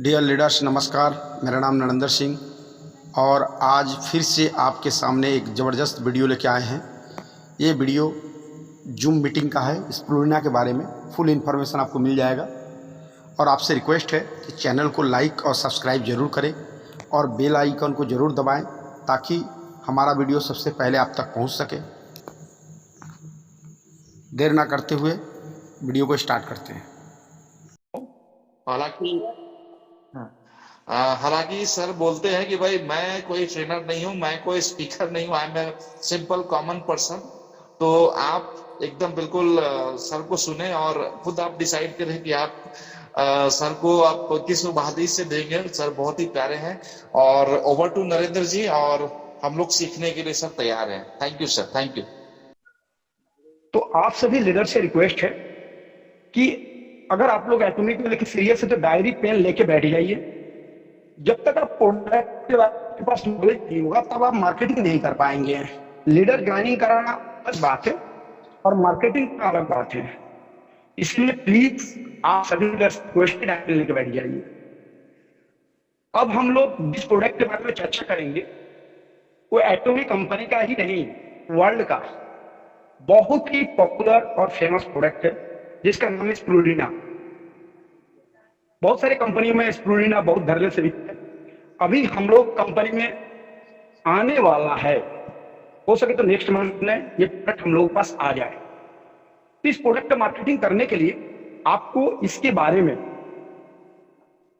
Dear leaders, नमस्कार। मेरा नाम नरेंद्र सिंह और आज फिर से आपके सामने एक ज़बरदस्त वीडियो लेके आए हैं। ये वीडियो जूम मीटिंग का है। स्प्रुलिना के बारे में फुल इन्फॉर्मेशन आपको मिल जाएगा और आपसे रिक्वेस्ट है कि चैनल को लाइक और सब्सक्राइब ज़रूर करें और बेल आइकन को ज़रूर दबाएं ताकि हमारा वीडियो सबसे पहले आप तक पहुंच सके। देर ना करते हुए वीडियो को स्टार्ट करते हैं। हालांकि हालांकि सर बोलते हैं कि भाई मैं कोई ट्रेनर नहीं हूं, मैं कोई स्पीकर नहीं हूं, I am a simple common person. तो आप एकदम बिल्कुल सर को सुने और खुद आप डिसाइड करें कि आप सर को आप किस उपाधि से देंगे। सर बहुत ही प्यारे हैं और ओवर टू नरेंद्र जी, और हम लोग सीखने के लिए सर तैयार हैं। Thank you sir, thank you. तो आप सभी लीडर से रिक्वेस्ट है कि अगर आप लोग एटॉमिक में लेके सीरियस है तो डायरी पेन लेके बैठ जाइए। जब तक आप प्रोडक्ट के आपके पास नॉलेज नहीं होगा तब आप मार्केटिंग नहीं कर पाएंगे। लीडर ज्वाइनिंग कराना अलग बात है और मार्केटिंग का अलग बात है। इसलिए प्लीज आप सभी रिक्वेस्ट डायरी लेके बैठ जाइए। अब हम लोग जिस प्रोडक्ट के बारे में चर्चा करेंगे वो एटॉमिक कंपनी का ही नहीं, वर्ल्ड का बहुत ही पॉपुलर और फेमस प्रोडक्ट है जिसका नाम है स्प्रुलिना। बहुत सारी कंपनियों में स्प्रुलिना बहुत धरले से बिकता है। अभी हम लोग कंपनी में आने वाला है, हो सके तो नेक्स्ट मंथ में ये प्रोडक्ट हम लोगों के पास आ जाए। तो इस प्रोडक्ट का मार्केटिंग करने के लिए आपको इसके बारे में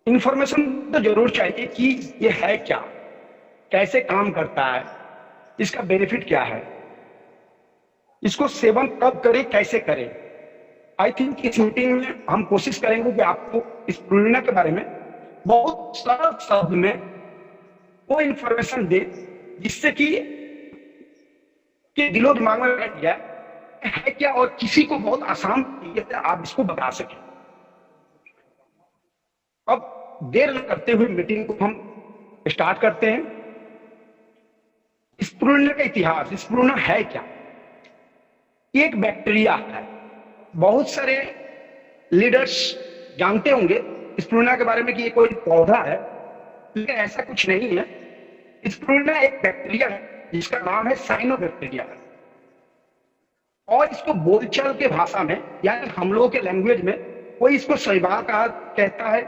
इंफॉर्मेशन तो जरूर चाहिए कि ये है क्या, कैसे काम करता है, इसका बेनिफिट क्या है, इसको सेवन कब करें, कैसे करें। आई थिंक इस मीटिंग में हम कोशिश करेंगे कि आपको इस स्प्रुलिना के बारे में बहुत सरल शब्द में वो इंफॉर्मेशन दे जिससे कि दिलो दिमाग में बैठ जाए है क्या और किसी को बहुत आसान तरीके से आप इसको बता सकें। अब देर न करते हुए मीटिंग को हम स्टार्ट करते हैं। स्प्रुलिना का इतिहास, स्प्रुलिना है क्या? एक बैक्टीरिया है। बहुत सारे लीडर्स जानते होंगे स्प्रुलिना के बारे में कि ये कोई पौधा है, लेकिन ऐसा कुछ नहीं है। स्प्रुलिना एक बैक्टीरिया है जिसका नाम है साइनोबैक्टीरिया और इसको बोलचाल के भाषा में यानी हम लोगों के लैंग्वेज में कोई इसको शैवाल का कहता है,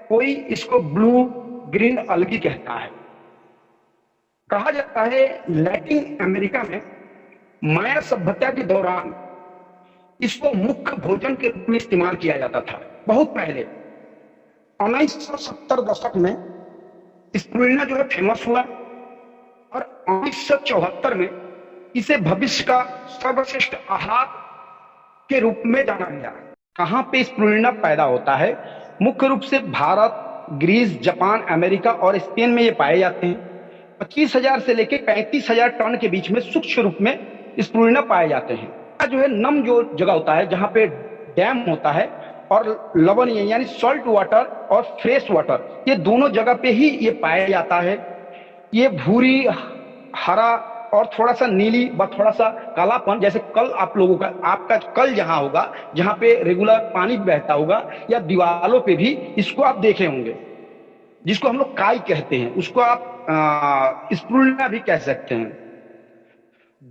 कोई इसको ब्लू ग्रीन अलगी कहता है। कहा जाता है लैटिन अमेरिका में माया सभ्यता के दौरान इसको मुख्य भोजन के रूप में इस्तेमाल किया जाता था। बहुत पहले 1970 दशक में स्प्रुलिना जो है फेमस हुआ और 1974 में इसे भविष्य का सर्वश्रेष्ठ आहार के रूप में जाना गया। कहां पे स्प्रुलिना पैदा होता है? मुख्य रूप से भारत, ग्रीस, जापान, अमेरिका और स्पेन में ये पाए जाते हैं। 25,000 से लेकर 35,000 टन के बीच में सूक्ष्म रूप में स्प्रुलिना पाए जाते हैं। जो है नम जो जगह होता है जहां पे डैम होता है और लवणीय यानी सॉल्ट वाटर और फ्रेश वाटर, ये दोनों जगह पे ही ये पाया जाता है। ये भूरी, हरा और थोड़ा सा नीली व थोड़ा सा कालापन, जैसे कल आप लोगों का आपका कल जहां होगा जहां पे रेगुलर पानी बहता होगा या दीवारों पे भी इसको आप देखे होंगे, जिसको हम लोग काई कहते हैं, उसको आप स्प्रुलिना भी कह सकते हैं।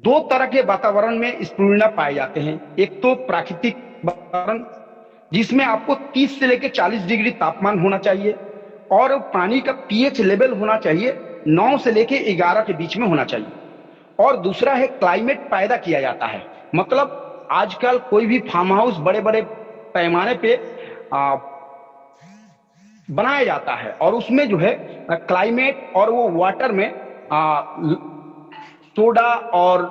दो तरह के वातावरण में स्प्रुलिना पाए जाते हैं। एक तो प्राकृतिक वातावरण जिसमें आपको 30 से लेकर 40 डिग्री तापमान होना चाहिए और पानी का पीएच लेवल होना चाहिए 9 से लेकर 11 के बीच में होना चाहिए। और दूसरा है क्लाइमेट पैदा किया जाता है, मतलब आजकल कोई भी फार्म हाउस बड़े बड़े पैमाने पे बनाया जाता है और उसमें जो है क्लाइमेट और वो वाटर में सोडा और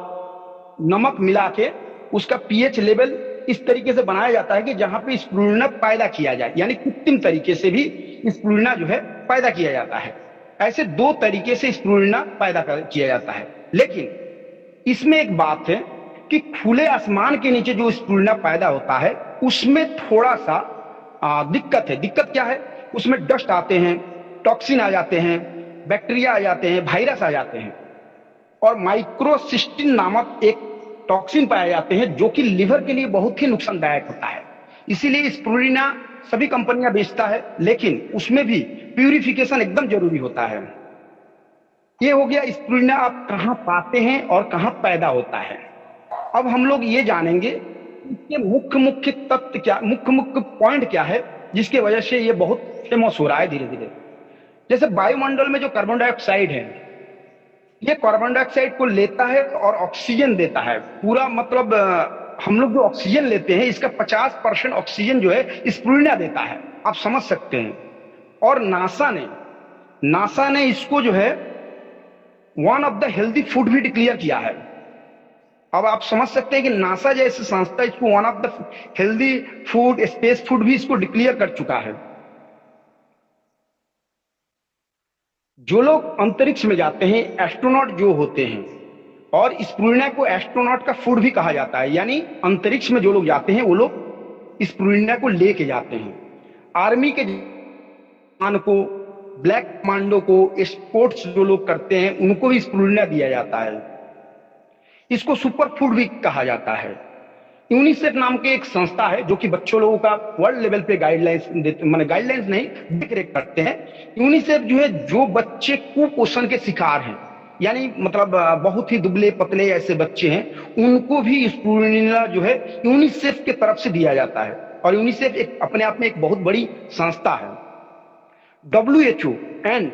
नमक मिला के उसका पीएच लेवल इस तरीके से बनाया जाता है कि जहां पे स्प्रुलिना पैदा किया जाए, यानी कृत्रिम तरीके से भी स्प्रुलिना जो है पैदा किया जाता है। ऐसे दो तरीके से स्प्रुलिना पैदा किया जाता है। लेकिन इसमें एक बात है कि खुले आसमान के नीचे जो स्प्रुलिना पैदा होता है उसमें थोड़ा सा दिक्कत है। दिक्कत क्या है? उसमें डस्ट आते हैं, टॉक्सिन आ जाते हैं, बैक्टीरिया आ जाते हैं, वायरस आ जाते हैं और माइक्रोसिस्टिन नामक एक टॉक्सिन पाए जाते हैं जो कि लिवर के लिए बहुत ही नुकसानदायक होता है। इसीलिए स्प्रुलिना सभी कंपनियां बेचता है, लेकिन उसमें भी प्यूरिफिकेशन एकदम जरूरी होता है। ये हो गया स्पिरुलिना आप कहाँ पाते हैं और कहाँ पैदा होता है। अब हम लोग ये जानेंगे इसके मुख्य मुख्य तत्व क्या, मुख्य मुख्य पॉइंट क्या है जिसकी वजह से ये बहुत फेमस हो रहा है धीरे धीरे। जैसे वायुमंडल में जो कार्बन डाइऑक्साइड है, ये कार्बन डाइऑक्साइड को लेता है और ऑक्सीजन देता है। पूरा मतलब हम लोग जो ऑक्सीजन लेते हैं इसका 50% ऑक्सीजन जो है स्पिरुलिना देता है, आप समझ सकते हैं। और नासा ने इसको जो है one of the healthy food भी डिक्लेयर किया है। अब आप समझ सकते हैं कि नासा जैसी संस्था इसको one of the healthy food, space food भी इसको डिक्लेयर कर चुका है। जो लोग अंतरिक्ष में जाते हैं, एस्ट्रोनॉट जो होते हैं, और स्पिरुलिना को एस्ट्रोनॉट का फूड भी कहा जाता है, यानी अंतरिक्ष में जो लोग जाते हैं वो लोग स्पिरुलिना को लेके जाते हैं। आर्मी के जवान को, ब्लैक कमांडो को, स्पोर्ट्स जो लोग करते हैं उनको भी स्पिरुलिना दिया जाता है। इसको सुपर फूड भी कहा जाता है। यूनिसेफ नाम के एक संस्था है जो कि बच्चों लोगों का वर्ल्ड लेवल पे गाइडलाइंस देते, माने गाइडलाइंस नहीं, देख करते हैं। यूनिसेफ जो है जो बच्चे कुपोषण के शिकार हैं, यानी मतलब बहुत ही दुबले पतले ऐसे बच्चे हैं, उनको भी स्पिरुलिना जो है यूनिसेफ के तरफ से दिया जाता है। और यूनिसेफ एक अपने आप में एक बहुत बड़ी संस्था है। WHO and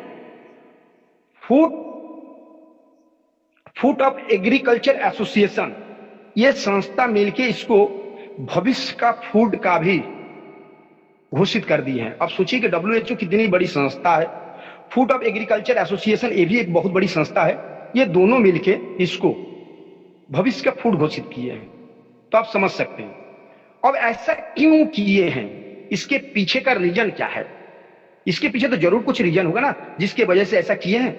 food of agriculture association, ये संस्था मिलकर इसको भविष्य का फूड का भी घोषित कर दी है। अब सोचिए कि WHO कितनी बड़ी संस्था है, फूड ऑफ एग्रीकल्चर एसोसिएशन ये भी एक बहुत बड़ी संस्था है। ये दोनों मिलके इसको भविष्य का फूड घोषित किए हैं। तो आप समझ सकते हैं अब ऐसा क्यों किए हैं, इसके पीछे का रीजन क्या है। इसके पीछे तो जरूर कुछ रीजन होगा ना जिसके वजह से ऐसा किए हैं।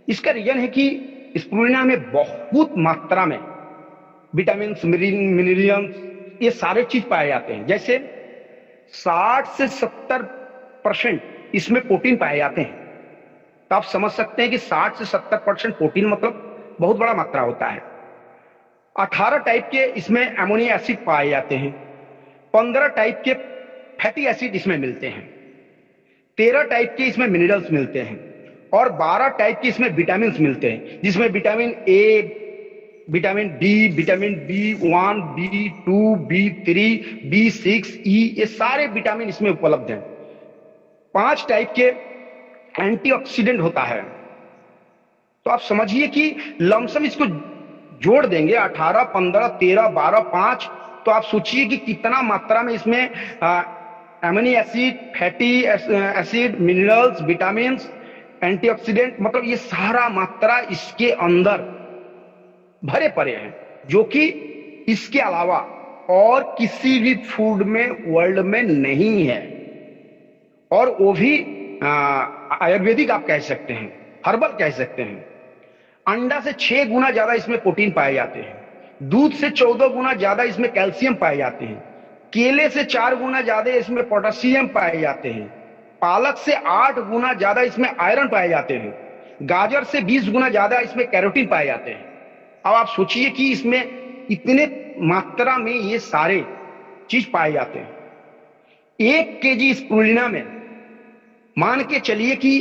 इसका रीजन है कि स्पिरुलिना में बहुत मात्रा में विटामिन, मिनरल्स, ये सारे चीज पाए जाते हैं। जैसे 60 से 70% इसमें प्रोटीन पाए जाते हैं। तो आप समझ सकते हैं कि 60 से 70% प्रोटीन मतलब बहुत बड़ा मात्रा होता है। 18 टाइप के इसमें अमोनिया एसिड पाए जाते हैं। 15 टाइप के फैटी एसिड इसमें मिलते हैं। 13 टाइप के इसमें मिनरल्स मिलते हैं। और 12 टाइप के इसमें विटामिन मिलते हैं, जिसमें vitamin A, vitamin D, vitamin B1, B2, B3, B6, E, ये सारे विटामिन इसमें उपलब्ध हैं। 5 टाइप के एंटीऑक्सीडेंट होता है। तो आप समझिए कि लमसम इसको जोड़ देंगे 18, 15, 13, 12, 5, तो आप सोचिए कि कितना मात्रा में इसमें amino acid, fatty acid, minerals, vitamin, antioxidant, मतलब ये सारा मात्रा इसके अंदर भरे पड़े हैं, जो कि इसके अलावा और किसी भी फूड में वर्ल्ड में नहीं है। और वो भी आयुर्वेदिक आप कह सकते हैं, हर्बल कह सकते हैं। अंडा से 6 गुना ज्यादा इसमें प्रोटीन पाए जाते हैं। दूध से 14 गुना ज्यादा इसमें कैल्शियम पाए जाते हैं। केले से 4 गुना ज्यादा इसमें पोटेशियम पाए जाते हैं। पालक से 8 गुना ज्यादा इसमें आयरन पाए जाते हैं। गाजर से 20 गुना ज्यादा इसमें कैरोटीन पाए जाते हैं। अब आप सोचिए कि इसमें इतने मात्रा में ये सारे चीज पाए जाते हैं। 1 केजी स्पिरुलिना में मान के चलिए कि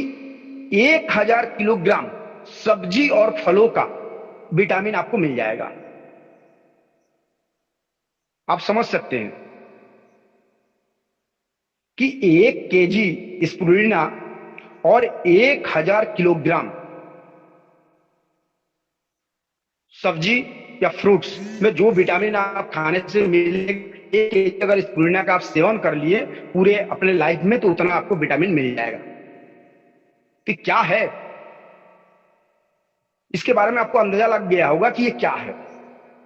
1000 किलोग्राम सब्जी और फलों का विटामिन आपको मिल जाएगा। आप समझ सकते हैं कि 1 केजी स्पिरुलिना और 1000 किलोग्राम सब्जी या फ्रूट्स में जो विटामिन आप खाने से मिलेंगे, 1 केजी अगर स्पिरुलिना का आप सेवन कर लिए पूरे अपने लाइफ में, तो उतना आपको विटामिन मिल जाएगा। कि क्या है, इसके बारे में आपको अंदाजा लग गया होगा कि ये क्या है।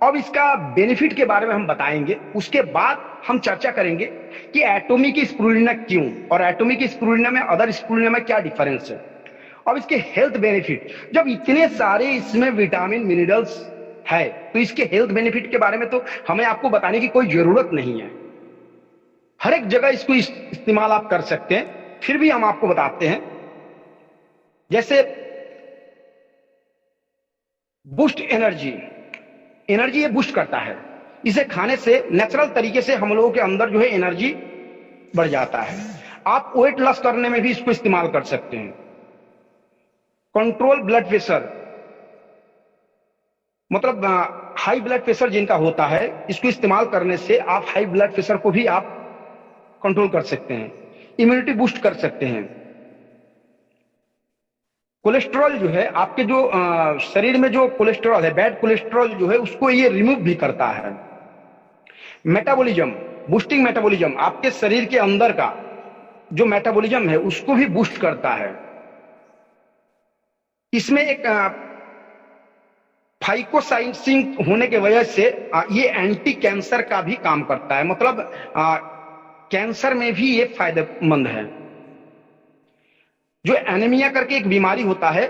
अब इसका बेनिफिट के बारे में हम बताएंगे, उसके बाद हम चर्चा करेंगे कि एटॉमिक स्पिरुलिना क्यों, और एटॉमिक स्पिरुलिना में अदर स्पिरुलिना में क्या डिफरेंस है। अब इसके हेल्थ बेनिफिट, जब इतने सारे इसमें विटामिन मिनरल्स है तो इसके हेल्थ बेनिफिट के बारे में तो हमें आपको बताने की कोई जरूरत नहीं है। हर एक जगह इसको इस्तेमाल आप कर सकते हैं। फिर भी हम आपको बताते हैं, जैसे बूस्ट एनर्जी ये बूस्ट करता है। इसे खाने से नेचुरल तरीके से हम लोगों के अंदर जो है एनर्जी बढ़ जाता है। आप वेट लॉस करने में भी इसको इस्तेमाल कर सकते हैं। कंट्रोल ब्लड प्रेशर, मतलब हाई ब्लड प्रेशर जिनका होता है, इसको इस्तेमाल करने से आप हाई ब्लड प्रेशर को भी आप कंट्रोल कर सकते हैं। इम्यूनिटी बूस्ट कर सकते हैं। कोलेस्ट्रॉल जो है आपके जो शरीर में जो कोलेस्ट्रॉल है, बैड कोलेस्ट्रॉल जो है, उसको ये रिमूव भी करता है। मेटाबॉलिज्म, बूस्टिंग मेटाबॉलिज्म, आपके शरीर के अंदर का जो मेटाबॉलिज्म है उसको भी बूस्ट करता है। इसमें एक फाइकोसाइंसिन होने के वजह से ये एंटी कैंसर का भी काम करता है, मतलब कैंसर में भी ये फायदेमंद है। जो एनीमिया करके एक बीमारी होता है,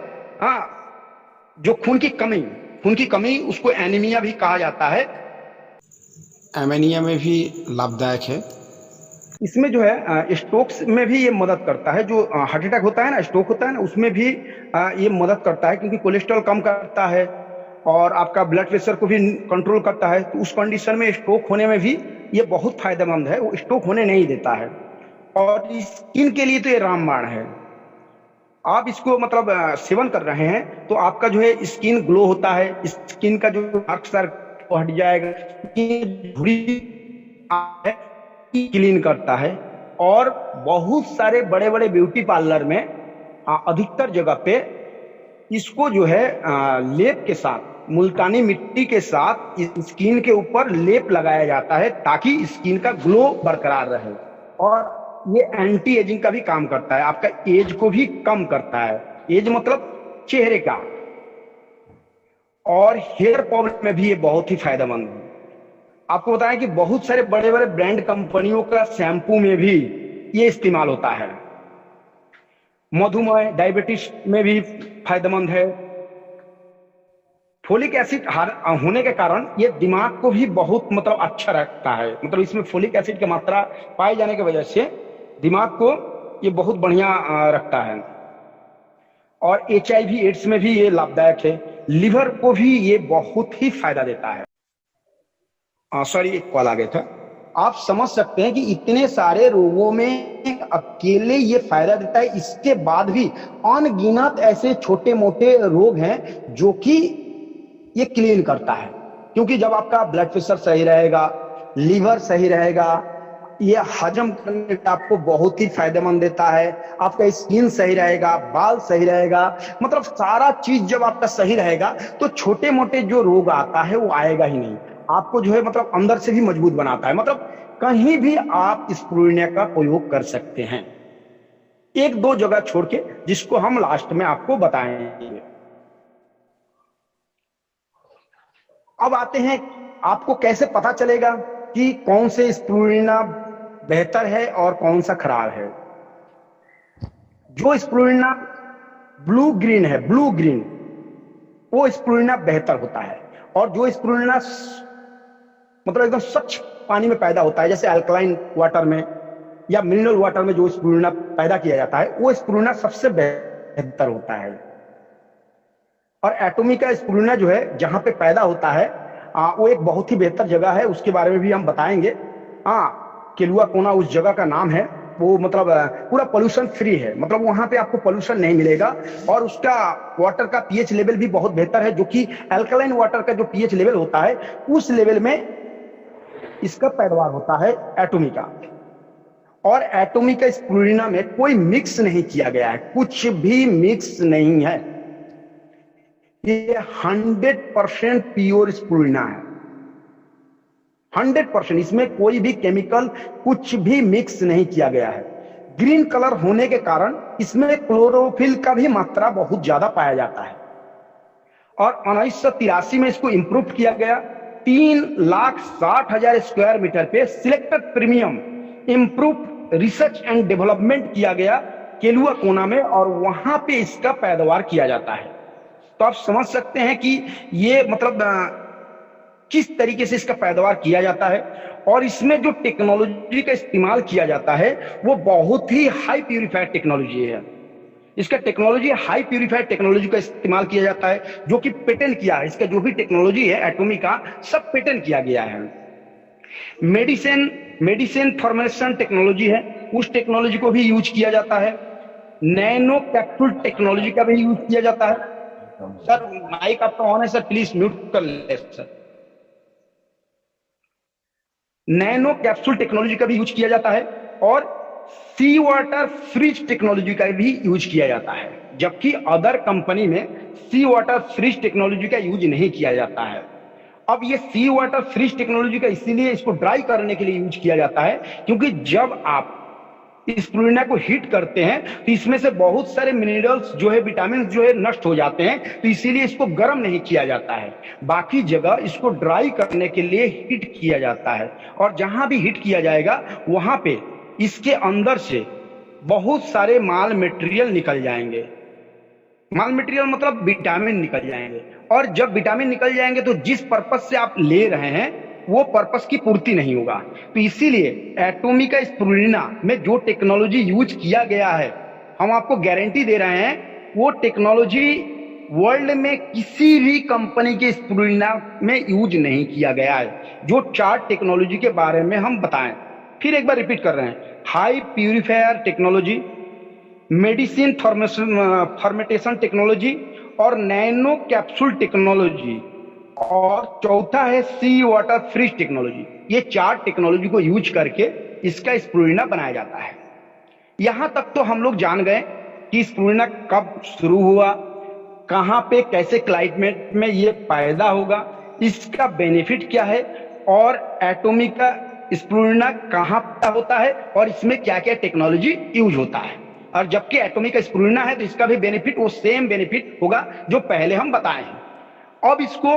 जो खून की कमी उसको एनीमिया भी कहा जाता है। एनीमिया में भी लाभदायक है। इसमें जो है स्ट्रोक्स में भी ये मदद करता है। जो हार्ट अटैक होता है ना, स्ट्रोक होता है ना, उसमें भी ये मदद करता है, क्योंकि कोलेस्ट्रॉल कम करता है और आपका ब्लड प्रेशर को भी कंट्रोल करता है। तो उस कंडीशन में स्ट्रोक होने में भी ये बहुत फायदेमंद है, वो स्ट्रोक होने नहीं देता है। और स्किन के लिए तो ये रामबाण है। आप इसको मतलब सेवन कर रहे हैं तो आपका जो है स्किन ग्लो होता है, स्किन का जो डार्क सर्कल हट जाएगा, क्लीन करता है। और बहुत सारे बड़े बड़े ब्यूटी पार्लर में अधिकतर जगह पे इसको जो है लेप के साथ, मुल्तानी मिट्टी के साथ स्किन के ऊपर लेप लगाया जाता है, ताकि स्किन का ग्लो बरकरार रहे। और ये एंटी एजिंग का भी काम करता है, आपका एज को भी कम करता है। एज मतलब चेहरे का। और हेयर प्रॉब्लम में भी ये बहुत ही फायदेमंद है। आपको बताएं कि बहुत सारे बड़े बड़े ब्रांड कंपनियों का शैम्पू में भी ये इस्तेमाल होता है। मधुमेह, डायबिटीज में भी फायदेमंद है। फोलिक एसिड होने के कारण ये दिमाग को भी बहुत मतलब अच्छा रखता है, मतलब इसमें फोलिक एसिड की मात्रा पाए जाने की वजह से दिमाग को ये बहुत बढ़िया रखता है। और HIV एड्स में भी ये लाभदायक है। लिवर को भी ये बहुत ही फायदा देता है। सॉरी, एक कॉल आ गया था। आप समझ सकते हैं कि इतने सारे रोगों में अकेले ये फायदा देता है। इसके बाद भी अनगिनत ऐसे छोटे मोटे रोग हैं जो कि ये क्लीन करता है। क्योंकि जब आपका ब्लड प्रेशर सही रहेगा, लीवर सही रहेगा, ये हजम करने में आपको बहुत ही फायदेमंद देता है। आपका स्किन सही रहेगा, बाल सही रहेगा, मतलब सारा चीज जब आपका सही रहेगा तो छोटे मोटे जो रोग आता है वो आएगा ही नहीं। आपको जो है मतलब अंदर से भी मजबूत बनाता है। मतलब कहीं भी आप स्प्रुलिना का प्रयोग कर सकते हैं, एक दो जगह छोड़ के, जिसको हम लास्ट में आपको बताएंगे। अब आते हैं, आपको कैसे पता चलेगा कि कौन से स्प्रुलिना बेहतर है और कौन सा खराब है। जो स्प्रुलिना ब्लू ग्रीन है, ब्लू ग्रीन, वो स्प्रुलिना बेहतर होता है। और जो स्प्रुलिना मतलब एकदम स्वच्छ पानी में पैदा होता है, जैसे अल्कलाइन वाटर में या मिनरल वाटर में जो स्प्रुलिना पैदा किया जाता है, वो स्प्रुलिना सबसे बेहतर होता है। और एटोमिका स्प्रुलिना जो है जहां पे पैदा होता है वो एक बहुत ही बेहतर जगह है, उसके बारे में भी हम बताएंगे। केलुआ कोना उस जगह का नाम है। वो मतलब पूरा पोल्यूशन फ्री है, मतलब वहां पे आपको पोल्यूशन नहीं मिलेगा। और उसका वाटर का पीएच लेवल भी बहुत बेहतर है, जो कि अल्कलाइन वाटर का जो पीएच लेवल होता है उस लेवल में इसका पैदावार होता है एटोमिका। और एटोमिका स्प्रुलिना में कोई मिक्स नहीं किया गया है, कुछ भी मिक्स नहीं है। ये 100% प्योर स्प्रुलिना है, 100%। इसमें कोई भी केमिकल कुछ भी मिक्स नहीं किया गया है। ग्रीन कलर होने के कारण इसमें क्लोरोफिल का भी मात्रा बहुत ज्यादा पाया जाता है। और 1983 में इसको इंप्रूव किया गया। 3,60,000 स्क्वायर मीटर पे selected premium improve research and development किया गया केलुआ कोना में, और वहां पे इसका पैदावार किया जाता है। तो आप समझ सकते हैं कि ये मतलब किस तरीके से इसका पैदावार किया जाता है। और इसमें जो टेक्नोलॉजी का इस्तेमाल किया जाता है वो बहुत ही हाई प्यूरिफाइड टेक्नोलॉजी है। इसका टेक्नोलॉजी हाई प्यूरिफाइड टेक्नोलॉजी का इस्तेमाल किया जाता है, जो कि पेटेंट किया है। इसका जो भी टेक्नोलॉजी है एटोमिका, सब पेटेंट किया गया है। मेडिसिन फॉर्मेशन टेक्नोलॉजी है, उस टेक्नोलॉजी को भी यूज किया जाता है। नैनो कैप्सूल टेक्नोलॉजी का भी यूज किया जाता है। सर माइक आपका ऑन है सर, प्लीज म्यूट कर ले सर। नैनो कैप्सूल टेक्नोलॉजी का भी यूज किया जाता है और सी वाटर फ्रिज टेक्नोलॉजी का भी यूज किया जाता है, जबकि अदर कंपनी में सी वाटर फ्रिज टेक्नोलॉजी का यूज नहीं किया जाता है। अब ये सी वाटर फ्रिज टेक्नोलॉजी का इसीलिए इसको ड्राई करने के लिए यूज किया जाता है, क्योंकि जब आप स्प्रुलिना को हीट करते हैं तो इसमें से बहुत सारे मिनरल्स जो है, विटामिन जो है नष्ट हो जाते हैं, तो इसीलिए इसको गर्म नहीं किया जाता है। बाकी जगह इसको ड्राई करने के लिए हीट किया जाता है, और जहां भी हीट किया जाएगा वहां पे इसके अंदर से बहुत सारे माल मटेरियल निकल जाएंगे। माल मटेरियल मतलब विटामिन निकल जाएंगे, और जब विटामिन निकल जाएंगे तो जिस पर्पज से आप ले रहे हैं वो पर्पस की पूर्ति नहीं होगा। तो इसीलिए एटॉमिका स्प्रुलिना में जो टेक्नोलॉजी यूज किया गया है, हम आपको गारंटी दे रहे हैं वो टेक्नोलॉजी वर्ल्ड में किसी भी कंपनी के स्प्रुलिना में यूज नहीं किया गया है। जो 4 टेक्नोलॉजी के बारे में हम बताएं, फिर एक बार रिपीट कर रहे हैं, high purifier technology, medicine fermentation technology और नैनो कैप्सूल टेक्नोलॉजी, और चौथा है सी वाटर फ्रिज टेक्नोलॉजी। ये 4 टेक्नोलॉजी को यूज करके इसका स्प्रुलिना बनाया जाता है। यहां तक तो हम लोग जान गए कि स्प्रुलिना कब शुरू हुआ, कहां पे कैसे क्लाइमेट में ये पैदा होगा, इसका बेनिफिट क्या है, और एटॉमिका स्प्रुलिना कहां पैदा होता है और इसमें क्या क्या टेक्नोलॉजी यूज होता है। और जबकि एटॉमिका स्प्रुलिना है तो इसका भी बेनिफिट वो सेम बेनिफिट होगा जो पहले हम बताए हैं। अब इसको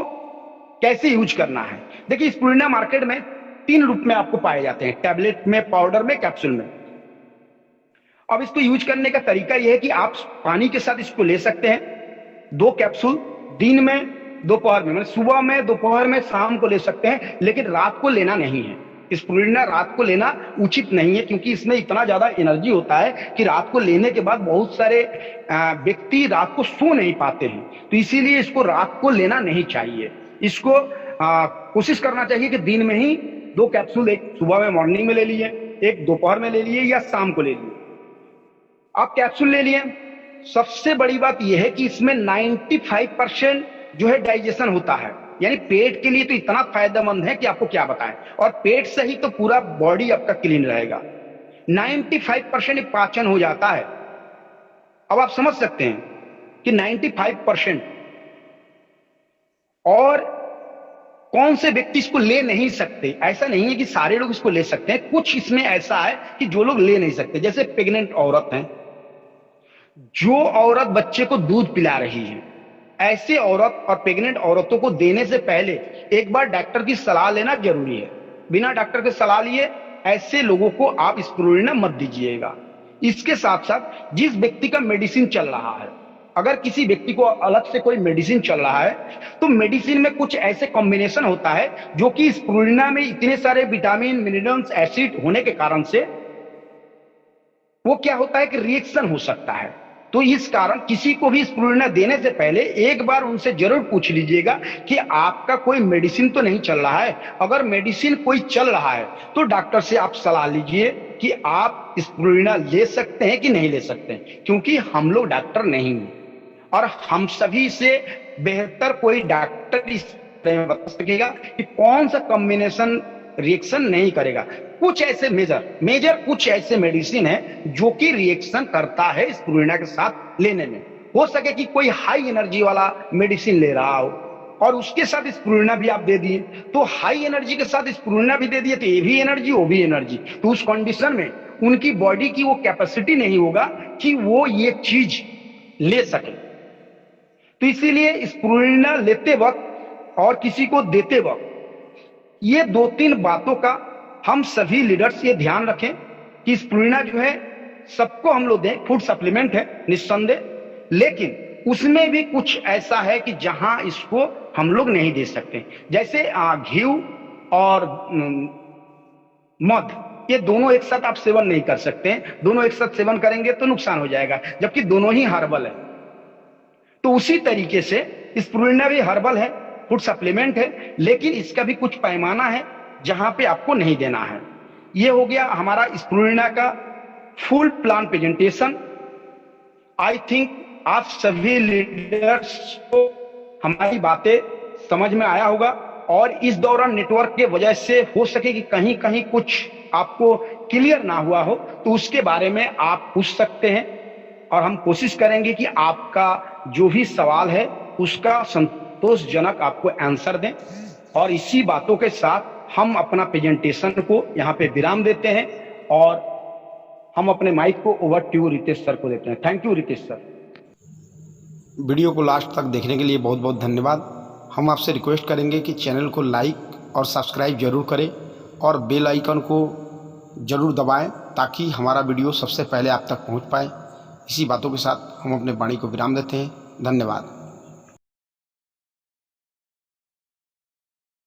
कैसे यूज करना है, देखिए स्प्रुलिना मार्केट में 3 रूप में आपको पाए जाते हैं, टैबलेट में, पाउडर में, कैप्सूल में। अब इसको यूज करने का तरीका यह है कि आप पानी के साथ इसको ले सकते हैं, 2 कैप्सूल दिन में, दोपहर में, मतलब सुबह में, दोपहर में, शाम को ले सकते हैं, लेकिन रात को लेना नहीं है। स्प्रुलिना रात को लेना उचित नहीं है, क्योंकि इसमें इतना ज्यादा एनर्जी होता है कि रात को लेने के बाद बहुत सारे व्यक्ति रात को सो नहीं पाते हैं, तो इसीलिए इसको रात को लेना नहीं चाहिए। इसको कोशिश करना चाहिए कि दिन में ही 2 कैप्सूल, एक सुबह में मॉर्निंग में ले लिए, एक दोपहर में ले लिए या शाम को ले लिए। आप कैप्सूल ले लिए, सबसे बड़ी बात यह है कि इसमें 95% जो है डाइजेशन होता है, यानी पेट के लिए तो इतना फायदेमंद है कि आपको क्या बताएं, और पेट से ही तो पूरा बॉडी आपका क्लीन रहेगा। 95% पाचन हो जाता है। अब आप समझ सकते हैं कि 95%, और कौन से व्यक्ति इसको ले नहीं सकते। ऐसा नहीं है कि सारे लोग इसको ले सकते हैं, कुछ इसमें ऐसा है कि जो लोग ले नहीं सकते, जैसे प्रेग्नेंट औरत हैं, जो औरत बच्चे को दूध पिला रही है, ऐसे औरत और प्रेग्नेंट औरतों को देने से पहले एक बार डॉक्टर की सलाह लेना जरूरी है। बिना डॉक्टर की सलाह लिए ऐसे लोगों को आप स्प्रुलिना मत दीजिएगा। इसके साथ साथ जिस व्यक्ति का मेडिसिन चल रहा है, अगर किसी व्यक्ति को अलग से कोई मेडिसिन चल रहा है, तो मेडिसिन में कुछ ऐसे कॉम्बिनेशन होता है जो कि स्प्रुलिना में इतने सारे विटामिन, मिनरल्स, एसिड होने के कारण से वो क्या होता है कि रिएक्शन हो सकता है। तो इस कारण किसी को भी स्प्रुलिना देने से पहले एक बार उनसे जरूर पूछ लीजिएगा कि आपका कोई मेडिसिन तो नहीं चल रहा है। अगर मेडिसिन कोई चल रहा है तो डॉक्टर से आप सलाह लीजिए कि आप स्प्रुलिना ले सकते हैं कि नहीं ले सकते हैं, क्योंकि हम लोग डॉक्टर नहीं हैं और हम सभी से बेहतर कोई डॉक्टर इस बारे में बता सकेगा कि कौन सा कॉम्बिनेशन रिएक्शन नहीं करेगा। कुछ ऐसे मेजर कुछ ऐसे मेडिसिन है जो कि रिएक्शन करता है स्प्रुलिना के साथ लेने में। हो सके कि कोई हाई एनर्जी वाला मेडिसिन ले रहा हो और उसके साथ स्प्रुलिना भी आप दे दिए, तो हाई एनर्जी के साथ स्प्रुलिना भी दे दिए तो ये भी एनर्जी वो भी एनर्जी, तो उस कंडीशन में उनकी बॉडी की वो कैपेसिटी नहीं होगा कि वो ये चीज ले सके। तो इसीलिए स्प्रुलिना लेते वक्त और किसी को देते वक्त ये 2-3 बातों का हम सभी लीडर्स ये ध्यान रखें कि स्प्रुलिना जो है सबको हम लोग दें, फूड सप्लीमेंट है निस्संदेह, लेकिन उसमें भी कुछ ऐसा है कि जहां इसको हम लोग नहीं दे सकते। जैसे घी और मध, ये दोनों एक साथ आप सेवन नहीं कर सकते हैं, दोनों एक साथ सेवन करेंगे तो नुकसान हो जाएगा, जबकि दोनों ही हर्बल है। तो उसी तरीके से स्प्रुलिना भी हर्बल है, फूड सप्लीमेंट है, लेकिन इसका भी कुछ पैमाना है जहां पे आपको नहीं देना है। ये हो गया हमारा स्प्रुलिना का full plan presentation. I think आप सभी लीडर्स को हमारी बातें समझ में आया होगा, और इस दौरान नेटवर्क के वजह से हो सके कि कहीं कहीं कुछ आपको क्लियर ना हुआ हो, तो उसके बारे में आप पूछ सकते हैं, और हम कोशिश करेंगे कि आपका जो भी सवाल है उसका संतोषजनक आपको आंसर दें। और इसी बातों के साथ हम अपना प्रेजेंटेशन को यहाँ पे विराम देते हैं, और हम अपने माइक को ओवर टू रितेश सर को देते हैं। Thank you Ritesh sir. Video को लास्ट तक देखने के लिए बहुत बहुत धन्यवाद। हम आपसे रिक्वेस्ट करेंगे कि चैनल को लाइक और सब्सक्राइब जरूर करें, और बेल आइकन को ज़रूर दबाएं ताकि हमारा वीडियो सबसे पहले आप तक पहुंच पाए। इसी बातों के साथ हम अपने वाणी को विराम देते हैं। धन्यवाद।